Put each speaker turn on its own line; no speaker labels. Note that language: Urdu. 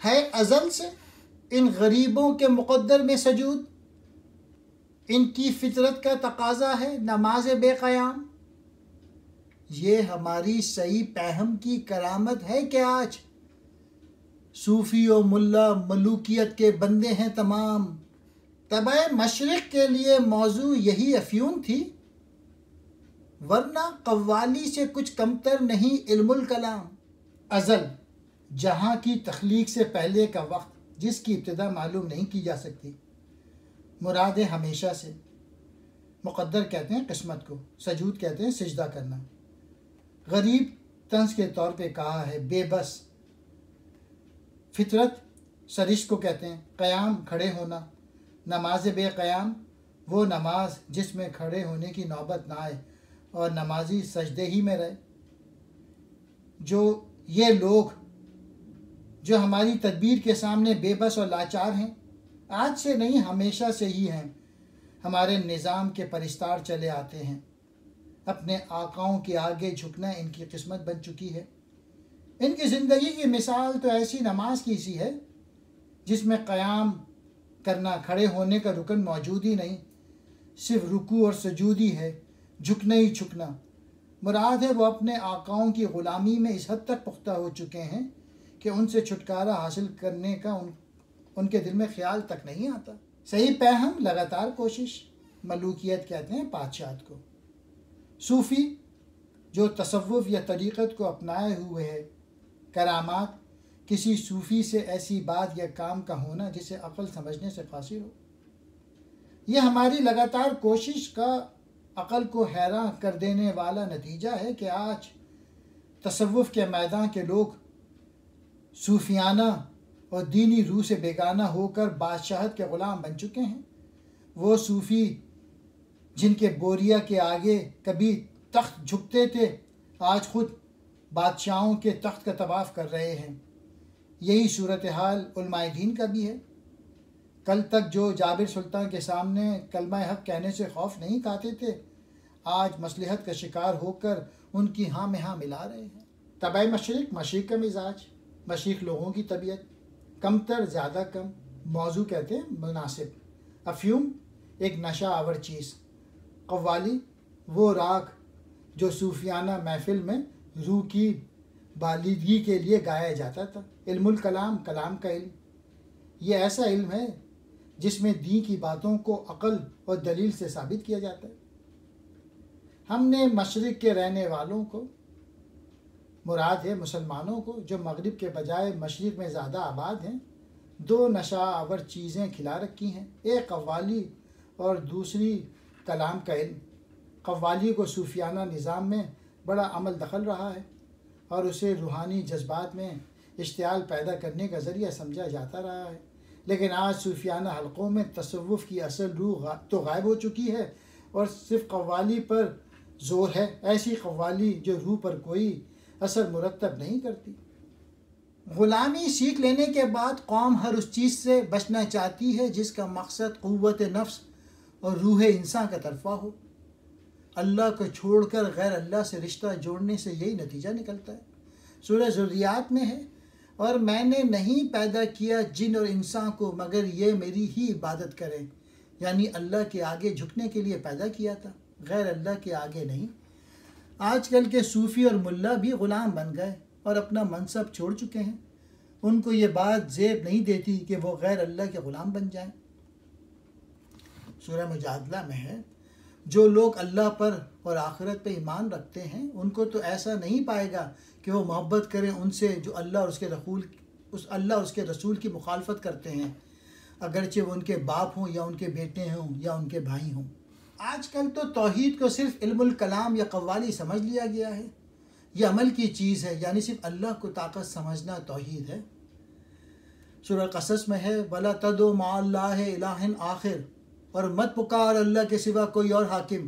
ہے ازل سے ان غریبوں کے مقدر میں سجود، ان کی فطرت کا تقاضا ہے نماز بے قیام۔ یہ ہماری صحیح فہم کی کرامت ہے کہ آج صوفی و ملا ملوکیت کے بندے ہیں تمام۔ طبع مشرق کے لیے موضوع یہی افیون تھی، ورنہ قوالی سے کچھ کمتر نہیں علم الکلام۔ ازل، جہاں کی تخلیق سے پہلے کا وقت جس کی ابتدا معلوم نہیں کی جا سکتی، مراد ہے ہمیشہ سے۔ مقدر کہتے ہیں قسمت کو، سجود کہتے ہیں سجدہ کرنا۔ غریب طنز کے طور پہ کہا ہے، بے بس۔ فطرت سرشت کو کہتے ہیں، قیام کھڑے ہونا۔ نماز بے قیام وہ نماز جس میں کھڑے ہونے کی نوبت نہ آئے اور نمازی سجدے ہی میں رہے۔ یہ لوگ جو ہماری تدبیر کے سامنے بے بس اور لاچار ہیں، آج سے نہیں ہمیشہ سے ہی ہیں، ہمارے نظام کے پرستار چلے آتے ہیں۔ اپنے آقاؤں کے آگے جھکنا ان کی قسمت بن چکی ہے۔ ان کی زندگی کی مثال تو ایسی نماز کی سی ہے جس میں قیام کرنا، کھڑے ہونے کا رکن موجود ہی نہیں، صرف رکوع اور سجود ہی ہے، جھکنا ہی جھکنا۔ مراد ہے وہ اپنے آقاؤں کی غلامی میں اس حد تک پختہ ہو چکے ہیں کہ ان سے چھٹکارا حاصل کرنے کا ان کے دل میں خیال تک نہیں آتا۔ صحیح فہم لگاتار کوشش، ملوکیت کہتے ہیں بادشاہت کو۔ صوفی جو تصوف یا طریقت کو اپنائے ہوئے ہے، کرامات کسی صوفی سے ایسی بات یا کام کا ہونا جسے عقل سمجھنے سے قاصر ہو۔ یہ ہماری لگاتار کوشش کا عقل کو حیران کر دینے والا نتیجہ ہے کہ آج تصوف کے میدان کے لوگ صوفیانہ اور دینی روح سے بیگانہ ہو کر بادشاہت کے غلام بن چکے ہیں۔ وہ صوفی جن کے بوریا کے آگے کبھی تخت جھکتے تھے، آج خود بادشاہوں کے تخت کا طواف کر رہے ہیں۔ یہی صورتحال علماء دین کا بھی ہے۔ کل تک جو جابر سلطان کے سامنے کلمہ حق کہنے سے خوف نہیں کھاتے تھے، آج مصلحت کا شکار ہو کر ان کی ہاں میں ہاں ملا رہے ہیں۔ طبع مشرق، مشرق کا مزاج، مشرق لوگوں کی طبیعت، کمتر زیادہ کم، موضوع کہتے ہیں مناسب۔ افیون ایک نشہ آور چیز، قوالی وہ راگ جو صوفیانہ محفل میں روح کی بالیدگی کے لیے گایا جاتا تھا۔ علم الکلام، کلام کا علم، یہ ایسا علم ہے جس میں دین کی باتوں کو عقل اور دلیل سے ثابت کیا جاتا ہے۔ ہم نے مشرق کے رہنے والوں کو، مراد ہے مسلمانوں کو جو مغرب کے بجائے مشرق میں زیادہ آباد ہیں، دو نشہ آور چیزیں کھلا رکھی ہیں، ایک قوالی اور دوسری کلام کا علم۔ قوالی کو صوفیانہ نظام میں بڑا عمل دخل رہا ہے اور اسے روحانی جذبات میں اشتعال پیدا کرنے کا ذریعہ سمجھا جاتا رہا ہے، لیکن آج صوفیانہ حلقوں میں تصوف کی اصل روح تو غائب ہو چکی ہے اور صرف قوالی پر زور ہے، ایسی قوالی جو روح پر کوئی اثر مرتب نہیں کرتی۔ غلامی سیکھ لینے کے بعد قوم ہر اس چیز سے بچنا چاہتی ہے جس کا مقصد قوت نفس اور روح انسان کا ترفع ہو۔ اللہ کو چھوڑ کر غیر اللہ سے رشتہ جوڑنے سے یہی نتیجہ نکلتا ہے۔ سورہ ذریات میں ہے، اور میں نے نہیں پیدا کیا جن اور انسان کو مگر یہ میری ہی عبادت کریں، یعنی اللہ کے آگے جھکنے کے لیے پیدا کیا تھا، غیر اللہ کے آگے نہیں۔ آج کل کے صوفی اور ملا بھی غلام بن گئے اور اپنا منصب چھوڑ چکے ہیں۔ ان کو یہ بات زیب نہیں دیتی کہ وہ غیر اللہ کے غلام بن جائیں۔ سورہ مجادلہ میں ہے، جو لوگ اللہ پر اور آخرت پہ ایمان رکھتے ہیں ان کو تو ایسا نہیں پائے گا کہ وہ محبت کریں ان سے جو اللہ اور اس کے رسول کی مخالفت کرتے ہیں، اگرچہ وہ ان کے باپ ہوں یا ان کے بیٹے ہوں یا ان کے بھائی ہوں۔ آج کل تو توحید کو صرف علم الکلام یا قوالی سمجھ لیا گیا ہے۔ یہ عمل کی چیز ہے، یعنی صرف اللہ کو طاقت سمجھنا توحید ہے۔ سورہ قصص میں ہے، وَلَا تَدْعُ مَعَ اللَّهِ إِلَٰهًا آخر، اور مت پکار اللہ کے سوا کوئی اور حاکم۔